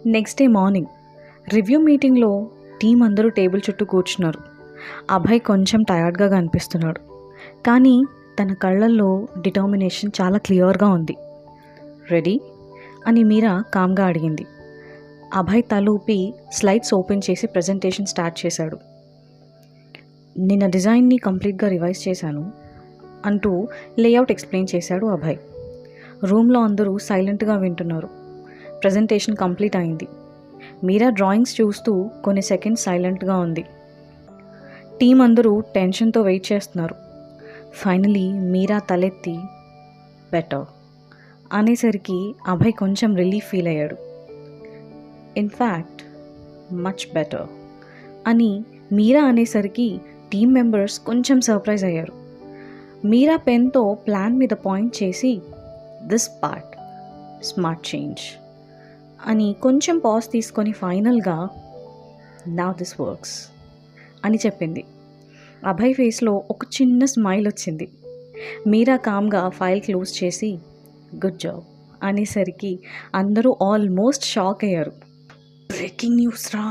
Next day morning review మీటింగ్లో team అందరూ table చుట్టూ కూర్చున్నారు. అభయ్ కొంచెం టయర్డ్గా కనిపిస్తున్నాడు, కానీ తన కళ్ళల్లో డిటర్మినేషన్ చాలా క్లియర్గా ఉంది. రెడీ అని మీరా కామ్గా అడిగింది. అభయ్ తలూపి స్లైడ్స్ ఓపెన్ చేసి ప్రజెంటేషన్ స్టార్ట్ చేశాడు. నిన్న డిజైన్ని కంప్లీట్గా రివైజ్ చేశాను అంటూ లేఅవుట్ ఎక్స్ప్లెయిన్ చేశాడు అభయ్. రూమ్లో అందరూ సైలెంట్గా వింటున్నారు. ప్రజెంటేషన్ కంప్లీట్ అయింది. మీరా డ్రాయింగ్స్ చూస్తూ కొన్ని సెకండ్స్ సైలెంట్గా ఉంది. టీం అందరూ టెన్షన్తో వెయిట్ చేస్తున్నారు. ఫైనలీ మీరా తలెత్తి బెటర్ అనేసరికి అభయ్ కొంచెం రిలీఫ్ ఫీల్ అయ్యాడు. ఇన్ఫ్యాక్ట్ మచ్ బెటర్ అని మీరా అనేసరికి టీం మెంబర్స్ కొంచెం సర్ప్రైజ్ అయ్యారు. మీరా పెన్తో ప్లాన్ మీద పాయింట్ చేసి దిస్ పార్ట్ స్మార్ట్ చేంజ్ అని కొంచెం పాజ్ తీసుకొని ఫైనల్గా నౌ దిస్ వర్క్స్ అని చెప్పింది. అభయ్ ఫేస్లో ఒక చిన్న స్మైల్ వచ్చింది. మీరా కామ్గా ఫైల్ క్లోజ్ చేసి గుడ్ జాబ్ అనేసరికి అందరూ ఆల్మోస్ట్ షాక్ అయ్యారు. బ్రేకింగ్ న్యూస్ రా,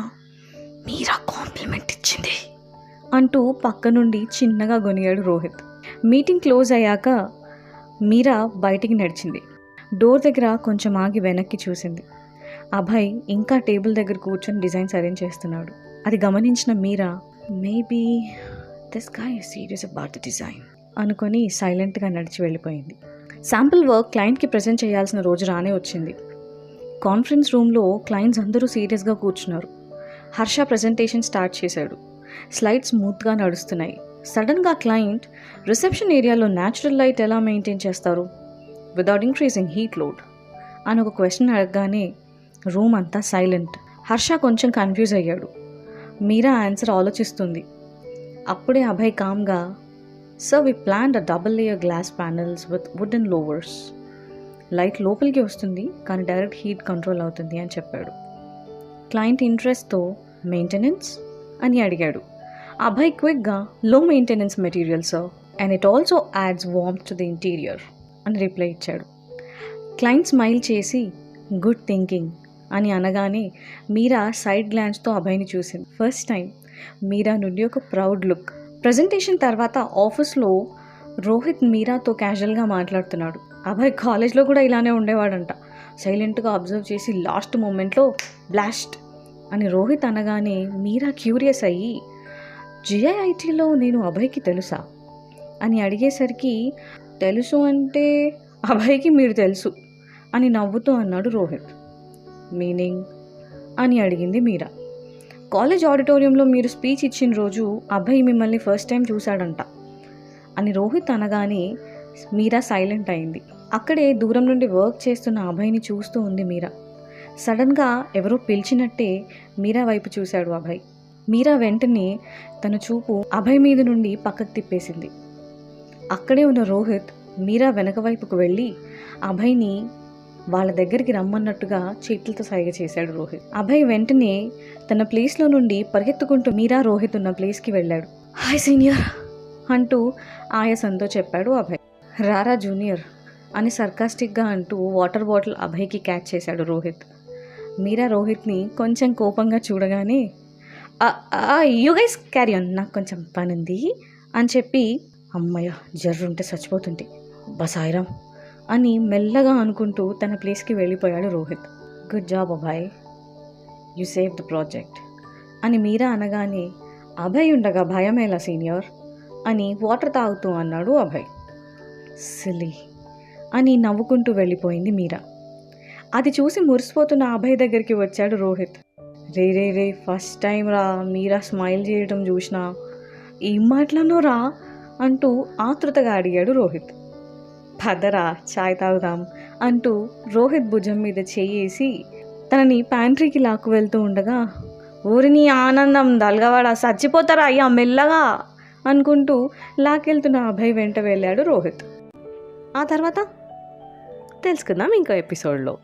మీరా కాంప్లిమెంట్ ఇచ్చింది అంటూ పక్క నుండి చిన్నగా గొనిగాడు రోహిత్. మీటింగ్ క్లోజ్ అయ్యాక మీరా బయటికి నడిచింది. డోర్ దగ్గర కొంచెం ఆగి వెనక్కి చూసింది. అభయ్ ఇంకా టేబుల్ దగ్గర కూర్చొని డిజైన్స్ అరేంజ్ చేస్తున్నాడు. అది గమనించిన Meera maybe this guy is serious about the design అనుకొని సైలెంట్గా నడిచి వెళ్ళిపోయింది. శాంపుల్ వర్క్ క్లయింట్కి ప్రజెంట్ చేయాల్సిన రోజు రానే వచ్చింది. కాన్ఫరెన్స్ రూమ్లో క్లయింట్స్ అందరూ సీరియస్గా కూర్చున్నారు. హర్ష ప్రజెంటేషన్ స్టార్ట్ చేశాడు. స్లైడ్స్ స్మూత్గా నడుస్తున్నాయి. సడన్గా క్లయింట్ రిసెప్షన్ ఏరియాలో న్యాచురల్ లైట్ ఎలా మెయింటైన్ చేస్తారు వితౌట్ ఇంక్రీజింగ్ హీట్ లోడ్ అని ఒక క్వశ్చన్ అడగగానే రూమ్ అంతా సైలెంట్. హర్ష కొంచెం కన్ఫ్యూజ్ అయ్యాడు. మీరా ఆన్సర్ ఆలోచిస్తుంది. అప్పుడే అభయ్ కామ్గా sir we planned a double layer glass panels with wooden louvers. Light లోపలికి వస్తుంది కానీ డైరెక్ట్ హీట్ కంట్రోల్ అవుతుంది అని చెప్పాడు. క్లయింట్ ఇంట్రెస్ట్తో మెయింటెనెన్స్ అని అడిగాడు. అభయ్ క్విక్గా లో maintenance material sir and it also ads warmth to the interior అని రిప్లై ఇచ్చాడు. క్లయింట్ స్మైల్ చేసి గుడ్ థింకింగ్ అని అనగానే మీరా సైడ్ గ్లాన్స్తో అభయ్ని చూసింది. ఫస్ట్ టైం మీరా నుండి ఒక ప్రౌడ్ లుక్. ప్రజెంటేషన్ తర్వాత ఆఫీస్లో రోహిత్ మీరాతో క్యాజువల్గా మాట్లాడుతున్నాడు. అభయ్ కాలేజ్లో కూడా ఇలానే ఉండేవాడంట. సైలెంట్గా అబ్జర్వ్ చేసి లాస్ట్ మూమెంట్లో బ్లాస్ట్ అని రోహిత్ అనగానే మీరా క్యూరియస్ అయ్యి జిఐఐటీలో నేను అభయ్కి తెలుసా అని అడిగేసరికి తెలుసు అంటే అభయ్కి మీరు తెలుసు అని నవ్వుతూ అన్నాడు రోహిత్. మీనింగ్ అని అడిగింది మీరా. కాలేజ్ ఆడిటోరియంలో మీరు స్పీచ్ ఇచ్చిన రోజు అభయ్ మిమ్మల్ని ఫస్ట్ టైం చూశాడంట అని రోహిత్ అనగానే మీరా సైలెంట్ అయింది. అక్కడే దూరం నుండి వర్క్ చేస్తున్న అభయ్ని చూస్తూ ఉంది మీరా. సడన్గా ఎవరో పిలిచినట్టే మీరా వైపు చూశాడు అభయ్. మీరా వెంటనే తన చూపు అభయ్ మీద నుండి పక్కకు తిప్పేసింది. అక్కడే ఉన్న రోహిత్ మీరా వెనక వైపుకు వెళ్ళి అభయ్ని వాళ్ళ దగ్గరికి రమ్మన్నట్టుగా చేతులతో సైగ చేశాడు రోహిత్. అభయ్ వెంటనే తన ప్లేస్లో నుండి పరిగెత్తుకుంటూ మీరా రోహిత్ ఉన్న ప్లేస్కి వెళ్ళాడు. హాయ్ సీనియర్ అంటూ ఆయాసంతో చెప్పాడు అభయ్. రారా జూనియర్ అని సర్కాస్టిక్గా అంటూ వాటర్ బాటిల్ అభయ్కి క్యాచ్ చేశాడు రోహిత్. మీరా రోహిత్ని కొంచెం కోపంగా చూడగానే యూ గైస్ క్యారీ ఆన్, నాకు కొంచెం పని ఉంది అని చెప్పి అమ్మయ్య జర్రుంటే చచ్చిపోతుంది బసాయిరం అని మెల్లగా అనుకుంటూ తన ప్లేస్కి వెళ్ళిపోయాడు Rohit. Good job Abhay, you save the project అని మీరా అనగానే అభయ్ ఉండగా భయమేలా సీనియర్ అని వాటర్ తాగుతూ అన్నాడు అభయ్. సిల్లీ అని నవ్వుకుంటూ వెళ్ళిపోయింది మీరా. అది చూసి మురిసిపోతున్న అభయ్ దగ్గరికి వచ్చాడు రోహిత్. రే ఫస్ట్ టైం రా మీరా స్మైల్ చేయడం చూసినా, ఏం మాట్లాడినో రా అంటూ ఆతృతగా అడిగాడు రోహిత్. పదరా చాయ్ తాగుదాం అంటూ రోహిత్ భుజం మీద చేయేసి తనని ప్యాంట్రీకి లాక్కు వెళ్తూ ఉండగా ఊరిని ఆనందం దల్గవాడా చచ్చిపోతారా అయ్యా మెల్లగా అనుకుంటూ లాక్కెళ్తున్న అభయ్ వెంట వెళ్ళాడు రోహిత్. ఆ తర్వాత తెలుసుకుందాం ఇంకో ఎపిసోడ్లో.